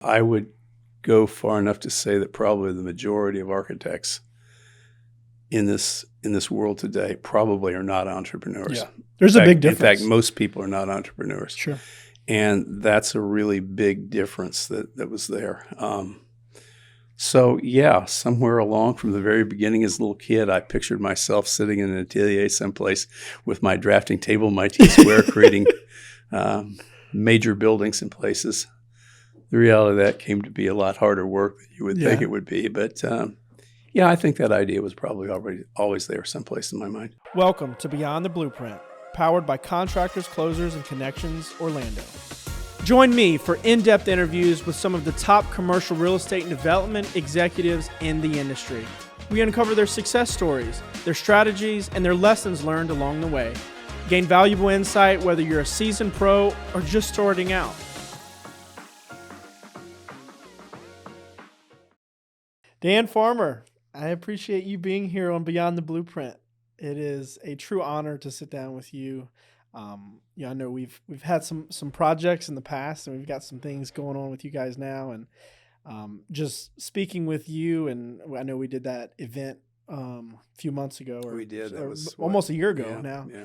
I would go far enough to say that probably the majority of architects in this world today probably are not entrepreneurs. Yeah. There's a big difference. In fact, most people are not entrepreneurs. Sure. And that's a really big difference that was there. So yeah, somewhere along from the very beginning as a little kid, I pictured myself sitting in an atelier someplace with my drafting table, my T-square, creating major buildings in places. The reality of that came to be a lot harder work than you would think it would be. But yeah, I think that idea was probably always there someplace in my mind. Welcome to Beyond the Blueprint, powered by Contractors, Closers, and Connections, Orlando. Join me for in-depth interviews with some of the top commercial real estate and development executives in the industry. We uncover their success stories, their strategies, and their lessons learned along the way. Gain valuable insight whether you're a seasoned pro or just starting out. Dan Farmer, I appreciate you being here on Beyond the Blueprint. It is a true honor to sit down with you. I know we've had some projects in the past, and we've got some things going on with you guys now. And just speaking with you, and I know we did that event a few months ago, or we did. That was almost a year ago now. Yeah.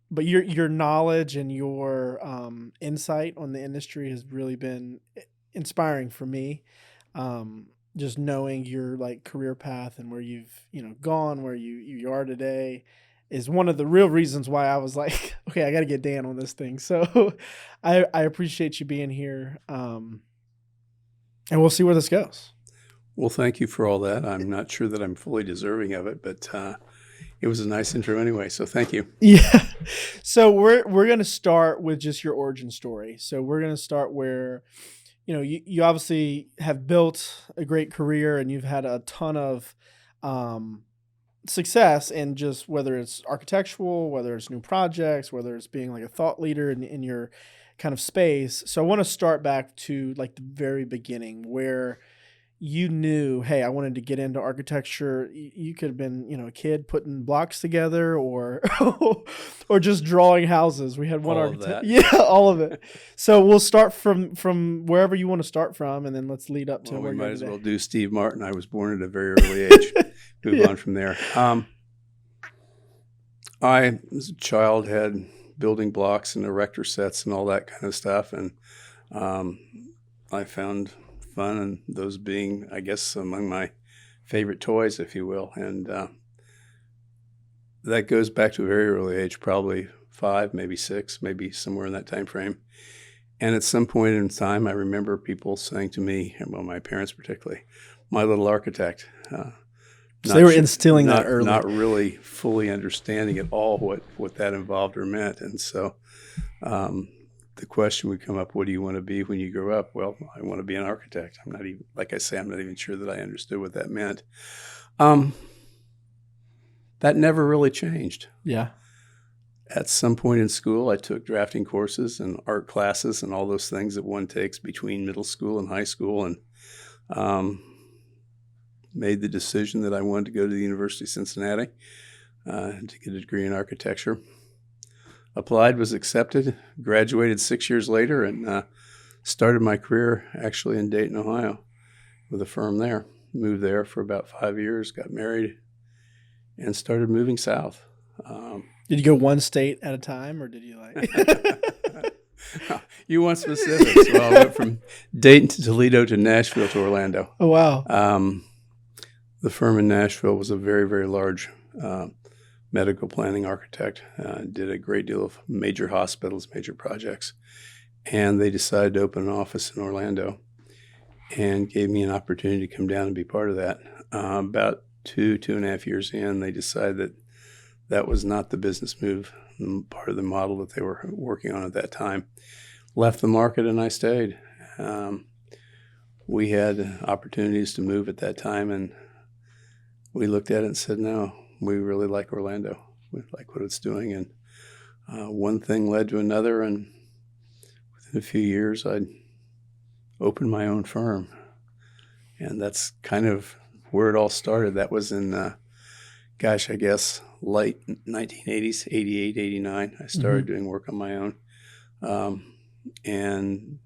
But your knowledge and your insight on the industry has really been inspiring for me. Just knowing your career path and where you've gone, where you are today, is one of the real reasons why I was like, okay, I got to get Dan on this thing. So I appreciate you being here, and we'll see where this goes. Well, thank you for all that. I'm not sure that I'm fully deserving of it, but it was a nice intro anyway. So thank you. Yeah. So we're going to start with just your origin story. So we're going to start where you obviously have built a great career, and you've had a ton of success in just whether it's architectural, whether it's new projects, whether it's being like a thought leader in your kind of space. So I want to start back to the very beginning where you knew, hey, I wanted to get into architecture. You could have been, a kid putting blocks together or or just drawing houses. We had one architect. Yeah, all of it. So we'll start from wherever you want to start from, and then let's lead up to where we you're might as today. well do Steve Martin. I was born at a very early age. Move on from there. I, as a child, had building blocks and erector sets and all that kind of stuff, and I found fun and those being, I guess, among my favorite toys, if you will. And that goes back to a very early age, probably 5, maybe 6, maybe somewhere in that time frame. And at some point in time, I remember people saying to me, well, my parents particularly, my little architect. So they were instilling that early. Not really fully understanding at all what that involved or meant. And so the question would come up, what do you want to be when you grow up? Well, I want to be an architect. I'm not even, like I say, I'm not even sure that I understood what that meant. That never really changed. Yeah. At some point in school, I took drafting courses and art classes and all those things that one takes between middle school and high school, and made the decision that I wanted to go to the University of Cincinnati to get a degree in architecture. Applied, was accepted, graduated 6 years later, and started my career actually in Dayton, Ohio, with a firm there. Moved there for about 5 years, got married, and started moving south. Did you go one state at a time, or did you You want specifics? Well, I went from Dayton to Toledo to Nashville to Orlando. Oh, wow. The firm in Nashville was a very, very large medical planning architect, did a great deal of major hospitals, major projects. And they decided to open an office in Orlando and gave me an opportunity to come down and be part of that. About 2.5 years in, they decided that was not the business move, part of the model that they were working on at that time. Left the market and I stayed. We had opportunities to move at that time, and we looked at it and said, no, we really like Orlando. We like what it's doing. And one thing led to another, and within a few years, I opened my own firm. And that's kind of where it all started. That was in, I guess, late 1980s, 88, 89. I started doing work on my own. And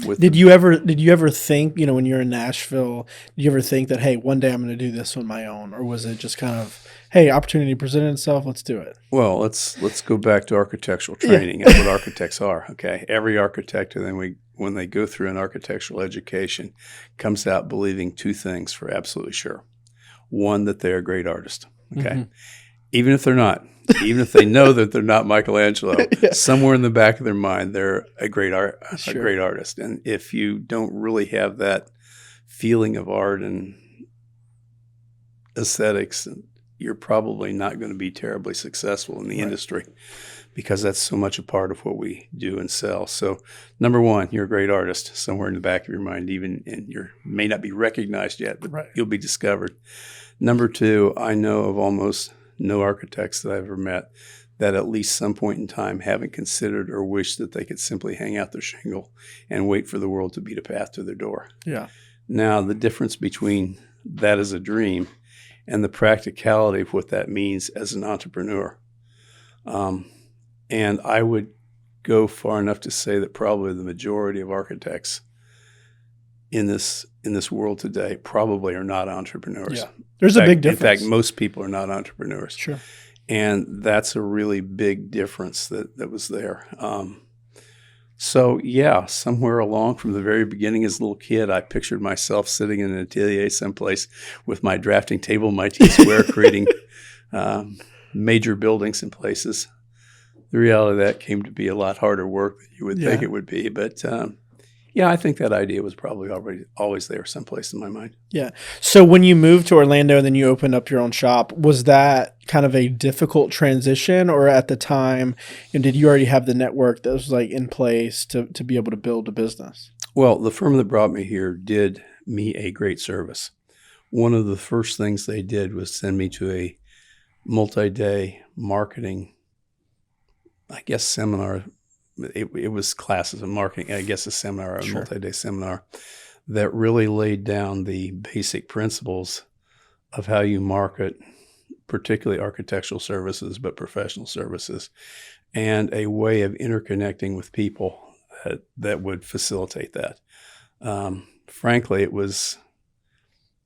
with Did you ever think, when you're in Nashville, did you ever think that, hey, one day I'm going to do this on my own? Or was it just kind of, hey, opportunity presented itself, let's do it? well, let's go back to architectural Yeah. training. That's what architects are. Okay, every architect, and then when they go through an architectural education, comes out believing two things for absolutely sure. One, that they're a great artist. Okay, Mm-hmm. even if they're not, even if they know that they're not Michelangelo, Yeah. somewhere in the back of their mind, they're a great Sure. great artist. And if you don't really have that feeling of art and aesthetics, you're probably not going to be terribly successful in the Right. industry, because that's so much a part of what we do and sell. So, number one, you're a great artist somewhere in the back of your mind, and you may not be recognized yet, but Right. you'll be discovered. Number two, I know of almost no architects that I've ever met that at least some point in time haven't considered or wished that they could simply hang out their shingle and wait for the world to beat a path to their door. Yeah. Now, the difference between that as a dream and the practicality of what that means as an entrepreneur. And I would go far enough to say that probably the majority of architects in this world today probably are not entrepreneurs. Yeah. There's a big difference. In fact, most people are not entrepreneurs. Sure. And that's a really big difference that was there. So yeah, somewhere along from the very beginning as a little kid, I pictured myself sitting in an atelier someplace with my drafting table, my T-square, creating major buildings in places. The reality of that came to be a lot harder work than you would think it would be. But yeah, I think that idea was probably always there someplace in my mind. Yeah. So when you moved to Orlando and then you opened up your own shop, was that kind of a difficult transition, or at the time, did you already have the network that was like in place to be able to build a business? Well, the firm that brought me here did me a great service. One of the first things they did was send me to a multi-day marketing, I guess, seminar. It was classes of marketing, I guess a seminar, a Sure. multi-day seminar that really laid down the basic principles of how you market, particularly architectural services, but professional services, and a way of interconnecting with people that would facilitate that. Frankly, it was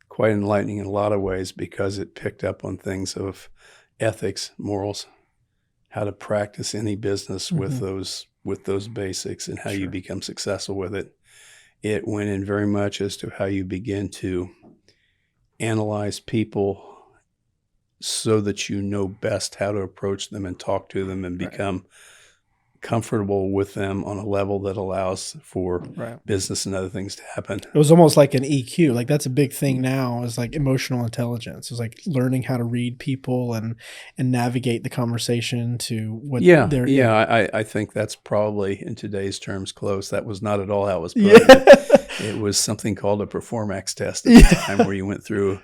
quite enlightening in a lot of ways because it picked up on things of ethics, morals, how to practice any business with those basics, and how you become successful with it. It went in very much as to how you begin to analyze people so that you know best how to approach them and talk to them and become comfortable with them on a level that allows for business and other things to happen. It was almost like an EQ. Like that's a big thing now, is like emotional intelligence. It's like learning how to read people and navigate the conversation to what they're. Yeah. I think that's probably in today's terms close. That was not at all how it was put. It was something called a Performax test at the time, where you went through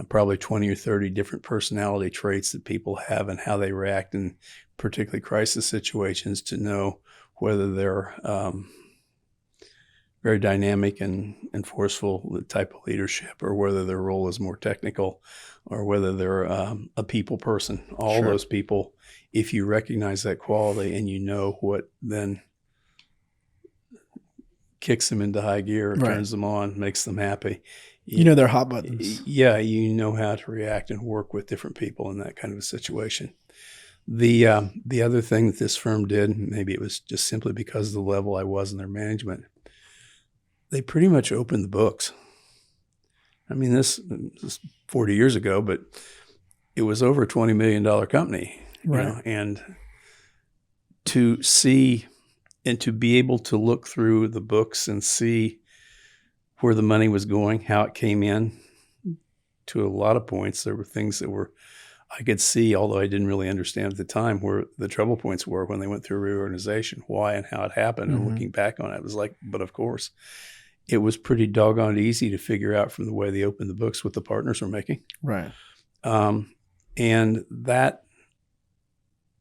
probably 20 or 30 different personality traits that people have and how they react in particularly crisis situations, to know whether they're very dynamic and forceful type of leadership, or whether their role is more technical, or whether they're a people person. All those people, if you recognize that quality and you know what then kicks them into high gear, turns them on, makes them happy. You know their hot buttons. Yeah, you know how to react and work with different people in that kind of a situation. The other thing that this firm did, maybe it was just simply because of the level I was in their management, they pretty much opened the books. I mean, this is 40 years ago, but it was over a $20 million company, you know, and to see and to be able to look through the books and see where the money was going, how it came in. To a lot of points, there were things that I could see, although I didn't really understand at the time, where the trouble points were when they went through reorganization, why and how it happened. And looking back on it, it was like, but of course, it was pretty doggone easy to figure out from the way they opened the books what the partners were making. Right. And that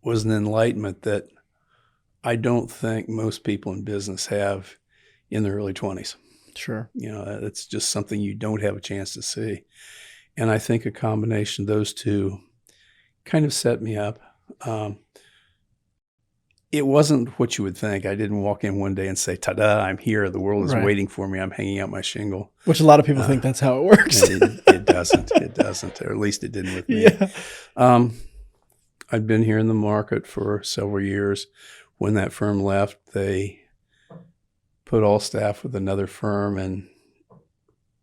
was an enlightenment that I don't think most people in business have in their early 20s. Sure. You know, it's just something you don't have a chance to see. And I think a combination of those two kind of set me up. it wasn't what you would think. I didn't walk in one day and say, "Ta-da! I'm here. The world is Right. waiting for me. I'm hanging out my shingle." Which a lot of people Uh, think that's how it works. it doesn't. It doesn't. Or at least it didn't with me. Yeah. Um, I'd been here in the market for several years. When that firm left, they put all staff with another firm, and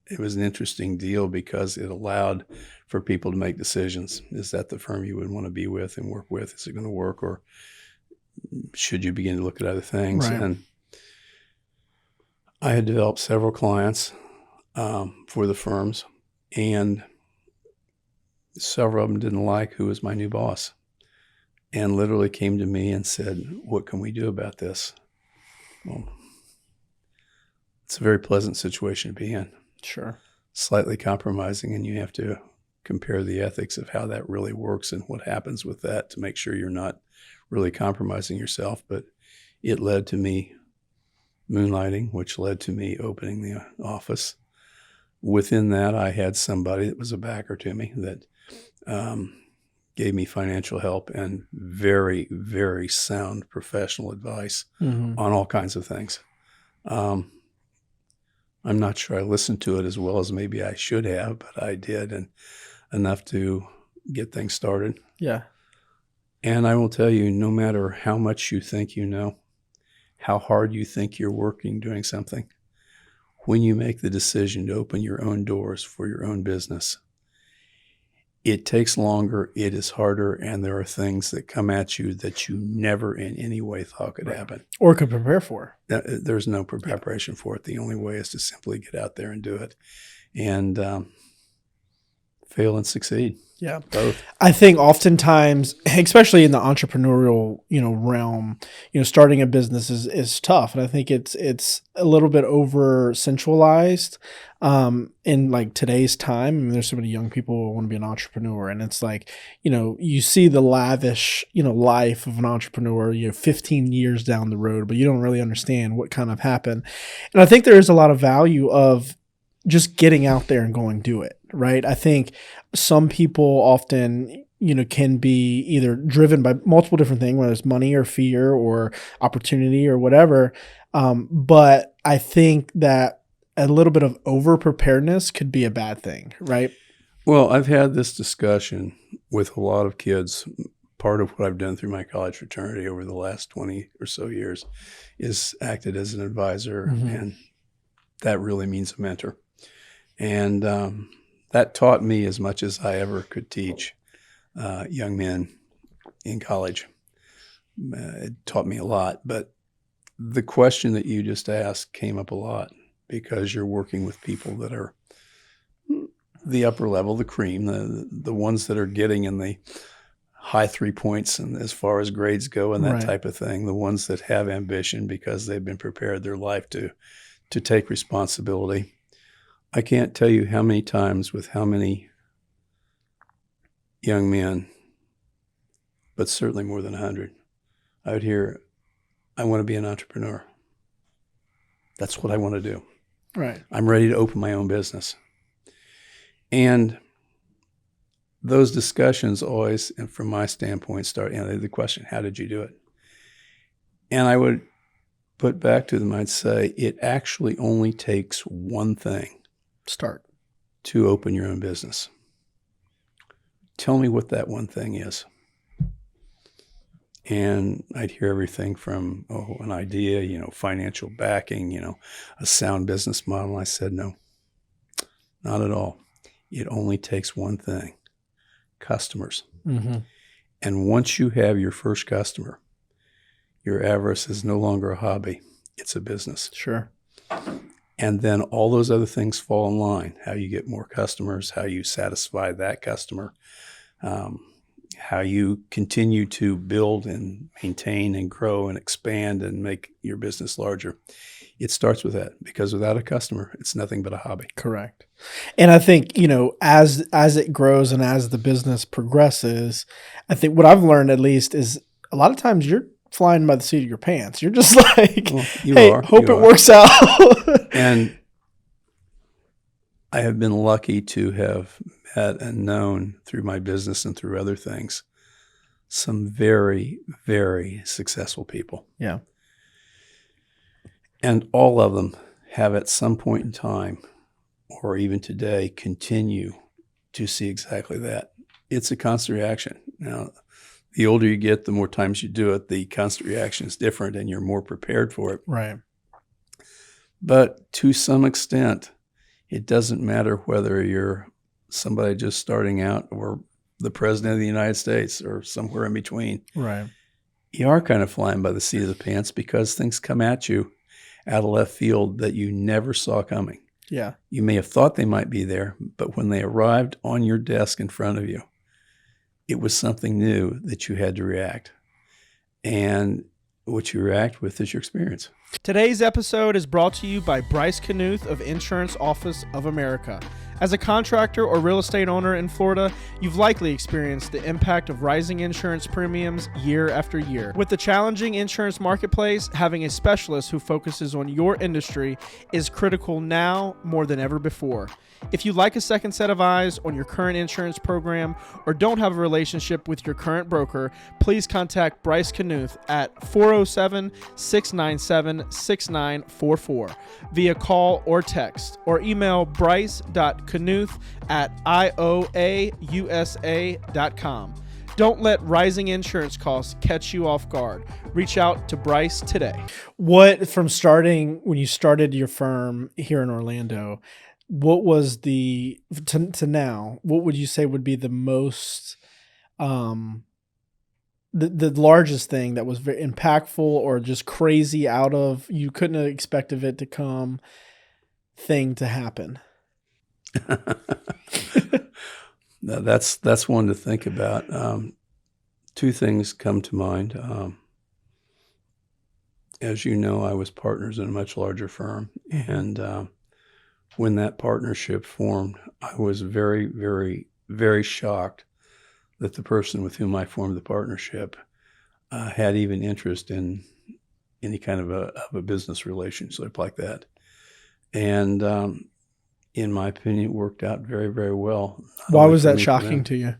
it was an interesting deal because it allowed for people to make decisions. Is that the firm you would want to be with and work with? Is it going to work, or should you begin to look at other things? Right. And I had developed several clients for the firms, and several of them didn't like who was my new boss, and literally came to me and said, "What can we do about this?" Well, it's a very pleasant situation to be in. Sure. Slightly compromising, and you have to compare the ethics of how that really works and what happens with that to make sure you're not really compromising yourself. But it led to me moonlighting, which led to me opening the office. Within that, I had somebody that was a backer to me that gave me financial help and very, very sound professional advice Mm-hmm. on all kinds of things. I'm not sure I listened to it as well as maybe I should have, but I did, and enough to get things started. Yeah. And I will tell you, no matter how much you think you know, how hard you think you're working doing something, when you make the decision to open your own doors for your own business, it takes longer, it is harder, and there are things that come at you that you never in any way thought could happen. Or could prepare for. There's no preparation for it. The only way is to simply get out there and do it, and fail and succeed. Yeah. Both. I think oftentimes, especially in the entrepreneurial, realm, starting a business is tough. And I think it's a little bit over centralized in like today's time. I mean, there's so many young people who want to be an entrepreneur, and it's like, you see the lavish, life of an entrepreneur, 15 years down the road, but you don't really understand what kind of happened. And I think there is a lot of value of just getting out there and going do it. Right. I think some people often, can be either driven by multiple different things, whether it's money or fear or opportunity or whatever. But I think that a little bit of over preparedness could be a bad thing. Right. Well, I've had this discussion with a lot of kids. Part of what I've done through my college fraternity over the last 20 or so years is acted as an advisor, Mm-hmm. and that really means a mentor. And that taught me as much as I ever could teach young men in college. It taught me a lot. But the question that you just asked came up a lot because you're working with people that are the upper level, the cream, the ones that are getting in the high 3 points and as far as grades go and that Right. type of thing, the ones that have ambition because they've been prepared their life to take responsibility. I can't tell you how many times with how many young men, but certainly more than 100, I would hear, "I want to be an entrepreneur. That's what I want to do. Right. I'm ready to open my own business." And those discussions always, and from my standpoint, start, the question, how did you do it? And I would put back to them, I'd say, it actually only takes one thing Start. to open your own business. Tell me what that one thing is. And I'd hear everything from, an idea, financial backing, a sound business model. I said, no, not at all. It only takes one thing, customers. Mm-hmm. And once you have your first customer, your avarice is no longer a hobby. It's a business. Sure. And then all those other things fall in line. How you get more customers, how you satisfy that customer, how you continue to build and maintain and grow and expand and make your business larger. It starts with that, because without a customer, it's nothing but a hobby. Correct. And I think, as it grows and as the business progresses, I think what I've learned at least is a lot of times you're flying by the seat of your pants. You're just like, Well, hope it works out. And I have been lucky to have met and known through my business and through other things some very, very successful people. Yeah. And all of them have at some point in time, or even today, continue to see exactly that. It's a constant reaction. Now, the older you get, the more times you do it, the constant reaction is different and you're more prepared for it. Right. But to some extent, it doesn't matter whether you're somebody just starting out or the president of the United States or somewhere in between. Right. You are kind of flying by the seat of the pants because things come at you out of left field that you never saw coming. Yeah. You may have thought they might be there, but when they arrived on your desk in front of you, it was something new that you had to react. And what you react with is your experience. Today's episode is brought to you by Bryce Knuth of Insurance Office of America. As a contractor or real estate owner in Florida, you've likely experienced the impact of rising insurance premiums year after year. With the challenging insurance marketplace, having a specialist who focuses on your industry is critical now more than ever before. If you'd like a second set of eyes on your current insurance program or don't have a relationship with your current broker, please contact Bryce Knuth at 407-697-6944 via call or text, or email bryce.knuth@ioausa.com. Don't let rising insurance costs catch you off guard. Reach out to Bryce today. What, from starting, when you started your firm here in Orlando, what was to now, what would you say would be the most, the largest thing that was very impactful or just crazy out of, you couldn't have expected it to come, thing to happen? Now, that's one to think about. Two things come to mind. As you know, I was partners in a much larger firm, and when that partnership formed, I was very, very, very shocked that the person with whom I formed the partnership had even interest in any kind of a business relationship like that. And in my opinion, it worked out very, very well. Why was that shocking to you?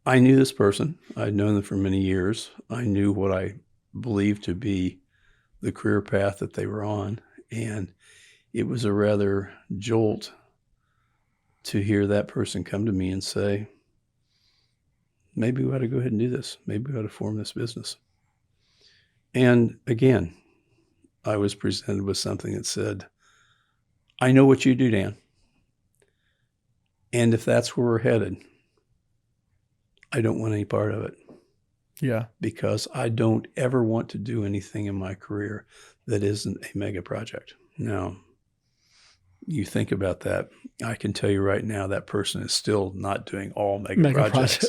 I knew this person. I'd known them for many years. I knew what I believed to be the career path that they were on. And it was a rather jolt to hear that person come to me and say, maybe we ought to go ahead and do this. Maybe we ought to form this business. And again, I was presented with something that said, I know what you do, Dan. And if that's where we're headed, I don't want any part of it. Yeah. Because I don't ever want to do anything in my career that isn't a mega project. Now, you think about that. I can tell you right now, that person is still not doing all mega projects.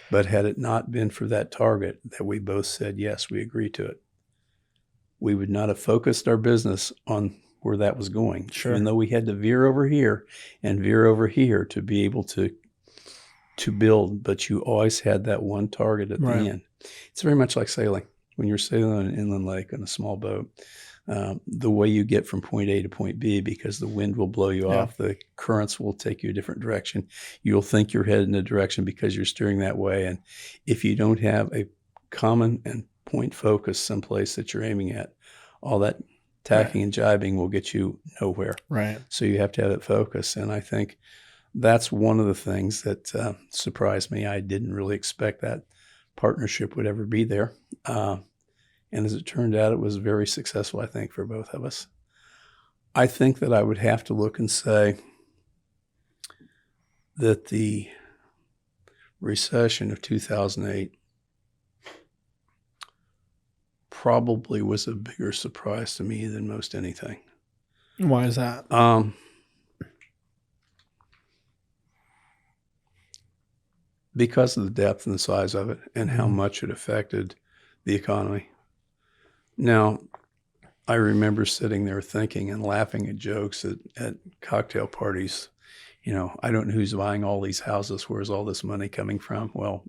But had it not been for that target that we both said, yes, we agree to it, we would not have focused our business on where that was going. Sure. Even though we had to veer over here and veer over here to be able to build, but you always had that one target at the end. It's very much like sailing. When you're sailing on an inland lake on a small boat, the way you get from point A to point B, because the wind will blow you off, the currents will take you a different direction. You'll think you're headed in a direction because you're steering that way. And if you don't have a common and point focus someplace that you're aiming at, all that tacking and jibing will get you nowhere. Right. So you have to have that focus. And I think that's one of the things that surprised me. I didn't really expect that partnership would ever be there. And as it turned out, it was very successful, I think, for both of us. I think that I would have to look and say that the recession of 2008 probably was a bigger surprise to me than most anything. Why is that? Because of the depth and the size of it and how much it affected the economy. Now, I remember sitting there thinking and laughing at jokes at cocktail parties. You know, I don't know who's buying all these houses. Where's all this money coming from? Well,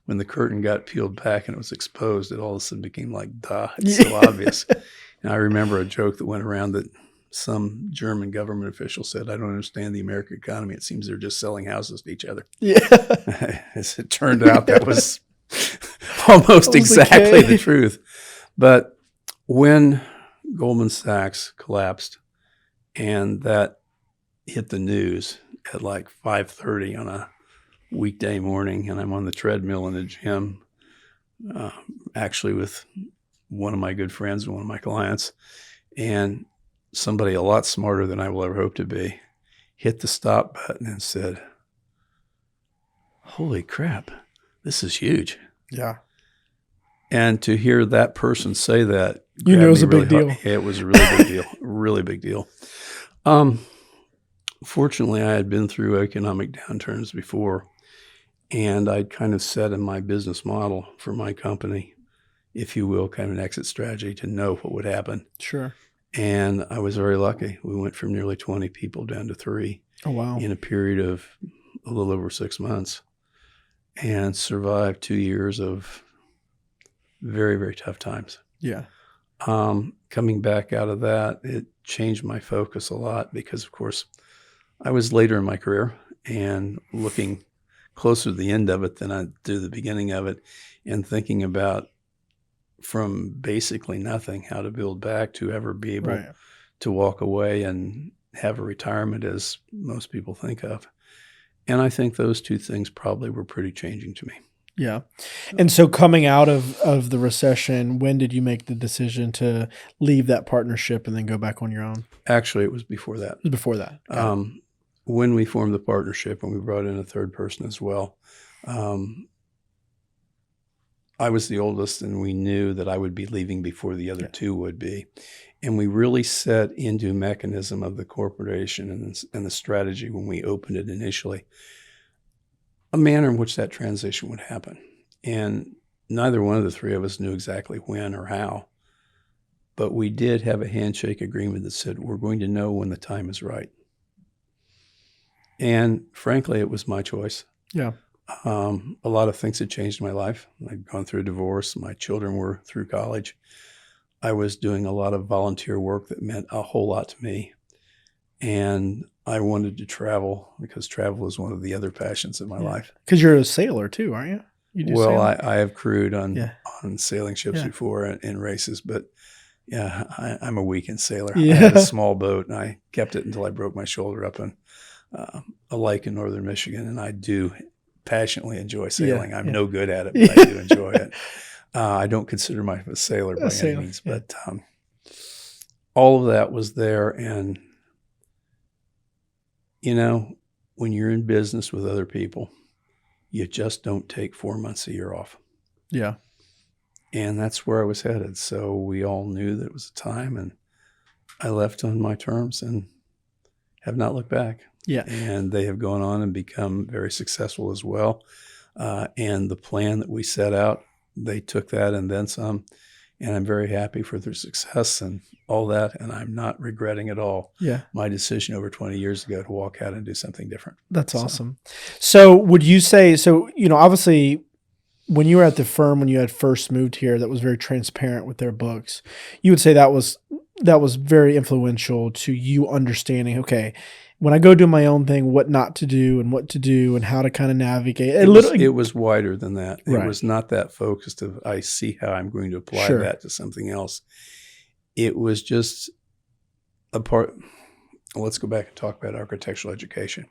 when the curtain got peeled back and it was exposed, it all of a sudden became like, duh, it's so obvious. And I remember a joke that went around that some German government official said, "I don't understand the American economy. It seems they're just selling houses to each other." Yeah. As it turned out, that was almost That was the exactly the case. truth. But when Goldman Sachs collapsed and that hit the news at like 5:30 on a weekday morning, and I'm on the treadmill in the gym, actually with one of my good friends and one of my clients, and somebody a lot smarter than I will ever hope to be hit the stop button and said, "Holy crap, this is huge." Yeah. And to hear that person say that, You knew it was a big really deal. hard. It was a really big deal, really big deal. Fortunately, I had been through economic downturns before, and I'd kind of set in my business model for my company, if you will, kind of an exit strategy to know what would happen. Sure. And I was very lucky. We went from nearly 20 people down to 3 Oh, wow. in a period of a little over 6 months, and survived 2 years of very, very tough times. Yeah. Coming back out of that, it changed my focus a lot because, of course, I was later in my career and looking closer to the end of it than I do the beginning of it, and thinking about from basically nothing how to build back to ever be able Right. to walk away and have a retirement as most people think of. And I think those two things probably were pretty changing to me. Yeah. And so coming out of the recession, when did you make the decision to leave that partnership and then go back on your own? Actually, it was before that. It was before that. Got it. When we formed the partnership and we brought in a third person as well, I was the oldest, and we knew that I would be leaving before the other two would be. And we really set into a mechanism of the corporation and the strategy when we opened it initially, a manner in which that transition would happen. And neither one of the three of us knew exactly when or how, but we did have a handshake agreement that said we're going to know when the time is right. And frankly, it was my choice. Yeah. A lot of things had changed in my life. I'd gone through a divorce. My children were through college. I was doing a lot of volunteer work that meant a whole lot to me. And I wanted to travel because travel is one of the other passions in my life. Because you're a sailor too, aren't you? You do Well, sailing? I have crewed on Yeah. sailing ships Yeah. before in races, but yeah, I'm a weekend sailor. Yeah. I had a small boat, and I kept it until I broke my shoulder up in a lake in northern Michigan, and I do passionately enjoy sailing. Yeah. I'm Yeah. no good at it, but I do enjoy it. I don't consider myself a sailor by sailor, any means, yeah. but all of that was there. And, you know, when you're in business with other people, you just don't take 4 months a year off. Yeah. And that's where I was headed. So we all knew that it was a time, and I left on my terms and have not looked back. Yeah. And they have gone on and become very successful as well. And the plan that we set out, they took that and then some. And I'm very happy for their success and all that. And I'm not regretting at all my decision over 20 years ago to walk out and do something different. That's awesome. So would you say, obviously when you were at the firm, when you had first moved here, that was very transparent with their books, you would say that was very influential to you understanding, okay, when I go do my own thing, what not to do and what to do and how to kind of navigate. It was wider than that. Right. It was not that focused of, I see how I'm going to apply that to something else. It was just a part. Let's go back and talk about architectural education.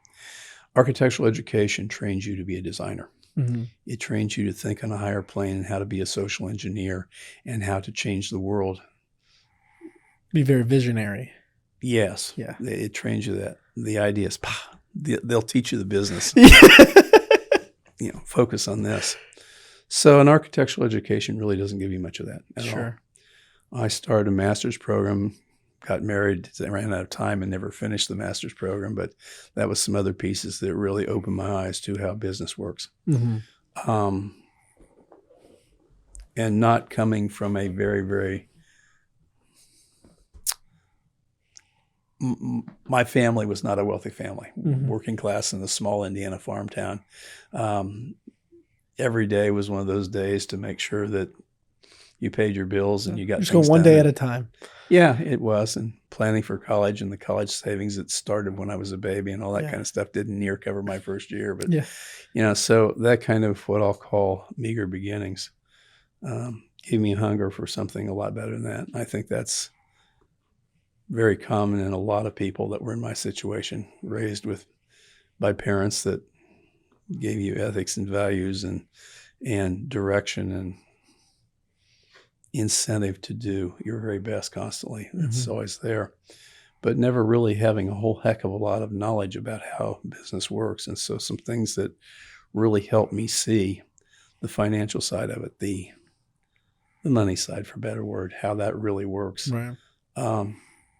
Architectural education trains you to be a designer. Mm-hmm. It trains you to think on a higher plane and how to be a social engineer and how to change the world. Be very visionary. Yes. Yeah. It trains you that. The idea is, they'll teach you the business. Focus on this. So an architectural education really doesn't give you much of that at all. I started a master's program, got married, ran out of time and never finished the master's program, but that was some other pieces that really opened my eyes to how business works. Mm-hmm. And not coming from a very, very my family was not a wealthy family, working class in a small Indiana farm town. Every day was one of those days to make sure that, you paid your bills and you got Just go things one done. day And at a time. yeah, it was. And planning for college and the college savings that started when I was a baby and all that Yeah. kind of stuff didn't near cover my first year. But, Yeah. so that kind of what I'll call meager beginnings gave me hunger for something a lot better than that. I think that's very common in a lot of people that were in my situation, raised by parents that gave you ethics and values and direction and incentive to do your very best constantly. It's always there, but never really having a whole heck of a lot of knowledge about how business works. And so some things that really helped me see the financial side of it, the money side, for a better word, how that really works. Right.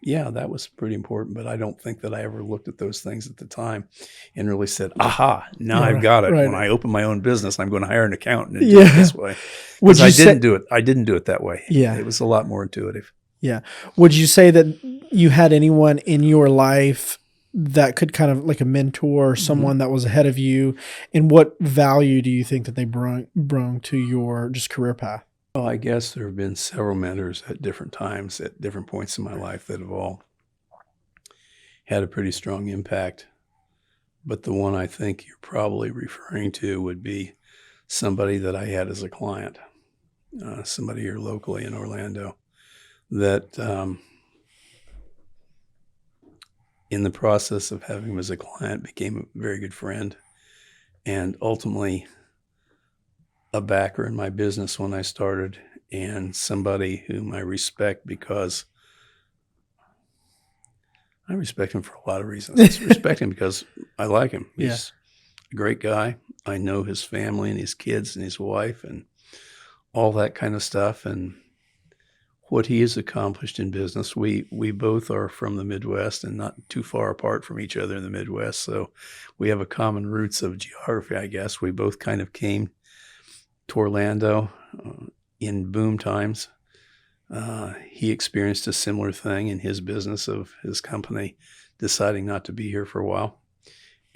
Yeah, that was pretty important, but I don't think that I ever looked at those things at the time and really said, aha, now Yeah, I've got it. right. When I open my own business, I'm going to hire an accountant and Yeah. do it this way. Would Because you I say- didn't do it. I didn't do it that way. Yeah. It was a lot more intuitive. Yeah. Would you say that you had anyone in your life that could kind of like a mentor, someone that was ahead of you? And what value do you think that they brought to your just career path? Well, I guess there have been several mentors at different times, at different points in my life that have all had a pretty strong impact. But the one I think you're probably referring to would be somebody that I had as a client, somebody here locally in Orlando that in the process of having him as a client became a very good friend and ultimately a backer in my business when I started, and somebody whom I respect because I respect him for a lot of reasons. I respect him because I like him. He's a great guy. I know his family and his kids and his wife and all that kind of stuff. And what he has accomplished in business, we both are from the Midwest and not too far apart from each other in the Midwest. So we have a common roots of geography, I guess. We both kind of came to Orlando in boom times. He experienced a similar thing in his business of his company deciding not to be here for a while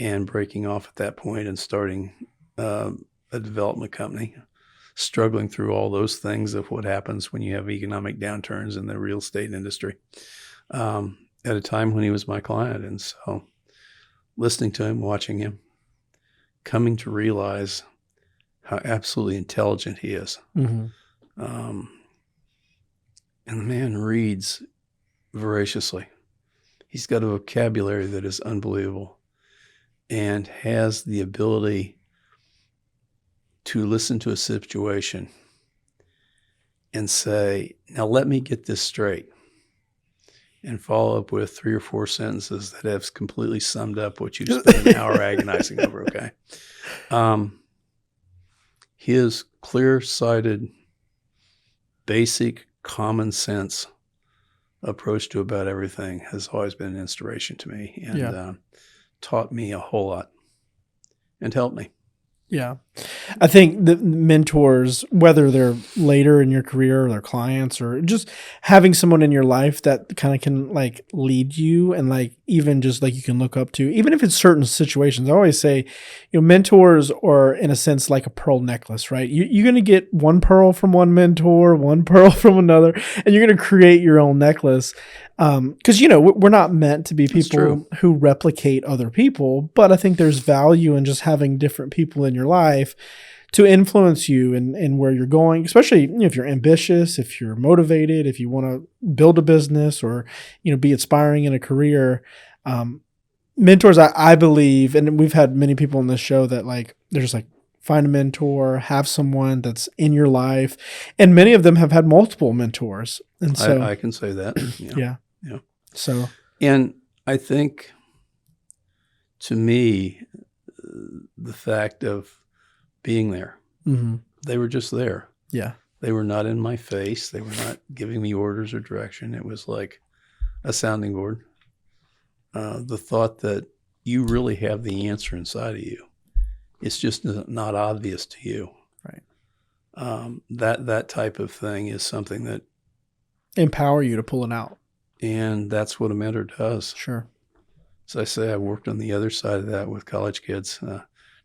and breaking off at that point and starting a development company, struggling through all those things of what happens when you have economic downturns in the real estate industry at a time when he was my client. And so listening to him, watching him, coming to realize how absolutely intelligent he is. And the man reads voraciously. He's got a vocabulary that is unbelievable and has the ability to listen to a situation and say, now let me get this straight, and follow up with 3 or 4 sentences that have completely summed up what you spent an hour agonizing over, okay? His clear-sighted, basic, common sense approach to about everything has always been an inspiration to me and taught me a whole lot and helped me. Yeah. I think the mentors, whether they're later in your career or their clients or just having someone in your life that kind of can like lead you and like even just like you can look up to, even if it's certain situations. I always say, mentors are in a sense like a pearl necklace, right? You're going to get one pearl from one mentor, one pearl from another, and you're going to create your own necklace. Because, we're not meant to be people who replicate other people, but I think there's value in just having different people in your life to influence you and where you're going, especially if you're ambitious, if you're motivated, if you want to build a business or, be inspiring in a career. Mentors, I believe, and we've had many people on this show that like, they're just like, find a mentor, have someone that's in your life. And many of them have had multiple mentors. And so I can say that. Yeah. So, and I think to me, the fact of being there, they were just there. Yeah. They were not in my face. They were not giving me orders or direction. It was like a sounding board. The thought that you really have the answer inside of you. It's just not obvious to you. Right. That type of thing is something that empower you to pull it out. And that's what a mentor does. Sure. As I say, I worked on the other side of that with college kids,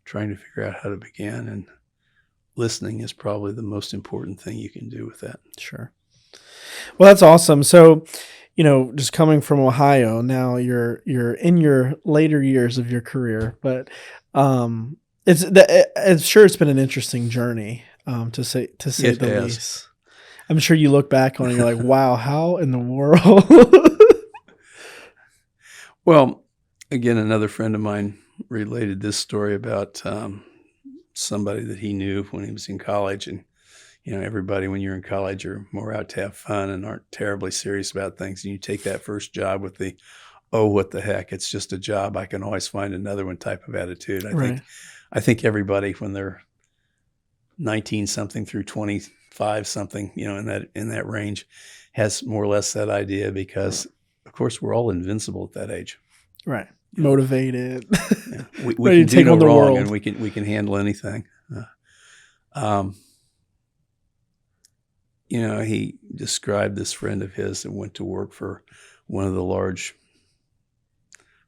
trying to figure out how to begin. And listening is probably the most important thing you can do with that. Sure. Well, that's awesome. So, just coming from Ohio, now you're in your later years of your career, but it's sure it's been an interesting journey, to say It the has. least. I'm sure you look back on it and you're like, wow, how in the world? Well, again, another friend of mine related this story about somebody that he knew when he was in college. And, everybody, when you're in college, you're more out to have fun and aren't terribly serious about things. And you take that first job with the, oh, what the heck, it's just a job, I can always find another one type of attitude. Right. I think everybody, when they're 19 something through 25 something, in that range, has more or less that idea, because of course we're all invincible at that age. Right. Motivated. Yeah. We Ready can to take do no on the wrong, world. and we can handle anything. He described this friend of his that went to work for one of the large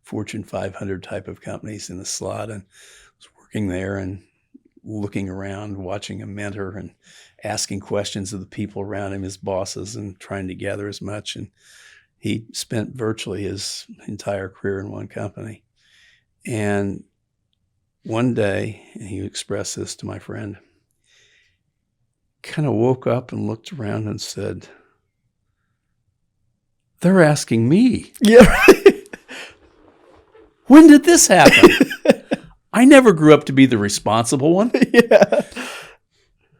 Fortune 500 type of companies in the slot, and was working there and looking around, watching a mentor and asking questions of the people around him, his bosses, and trying to gather as much. And he spent virtually his entire career in one company. And one day, and he expressed this to my friend, kind of woke up and looked around and said, they're asking me. Yeah. When did this happen? I never grew up to be the responsible one. Yeah.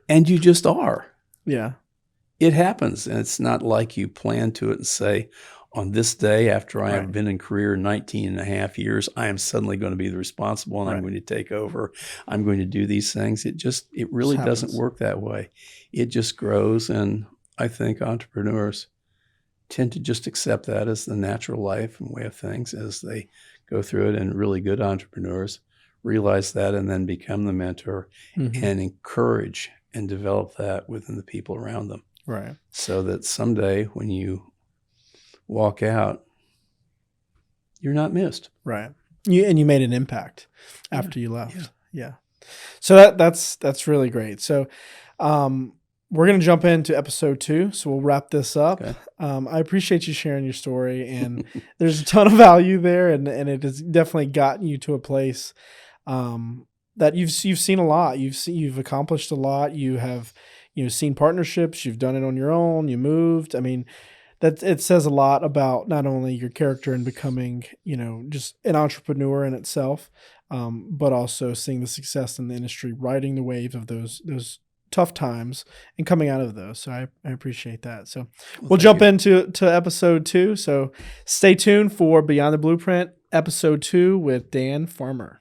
And you just are. Yeah. It happens. And it's not like you plan to it and say, on this day, after I have Right. been in career 19 and a half years, I am suddenly going to be the responsible, and I'm going to take over. I'm going to do these things. It really doesn't work that way. It just grows. And I think entrepreneurs tend to just accept that as the natural life and way of things as they go through it. And really good entrepreneurs realize that and then become the mentor and encourage and develop that within the people around them. Right. So that someday when you walk out, you're not missed. Right. You made an impact after you left. Yeah. So that's really great. So we're going to jump into episode 2. So we'll wrap this up. Okay. I appreciate you sharing your story, and there's a ton of value there, and it has definitely gotten you to a place that you've seen a lot. You've accomplished a lot. You have seen partnerships. You've done it on your own. You moved. I mean, that it says a lot about not only your character and becoming just an entrepreneur in itself, but also seeing the success in the industry, riding the wave of those tough times and coming out of those. So I appreciate that. So we'll jump into episode 2. So stay tuned for Beyond the Blueprint, episode 2 with Dan Farmer.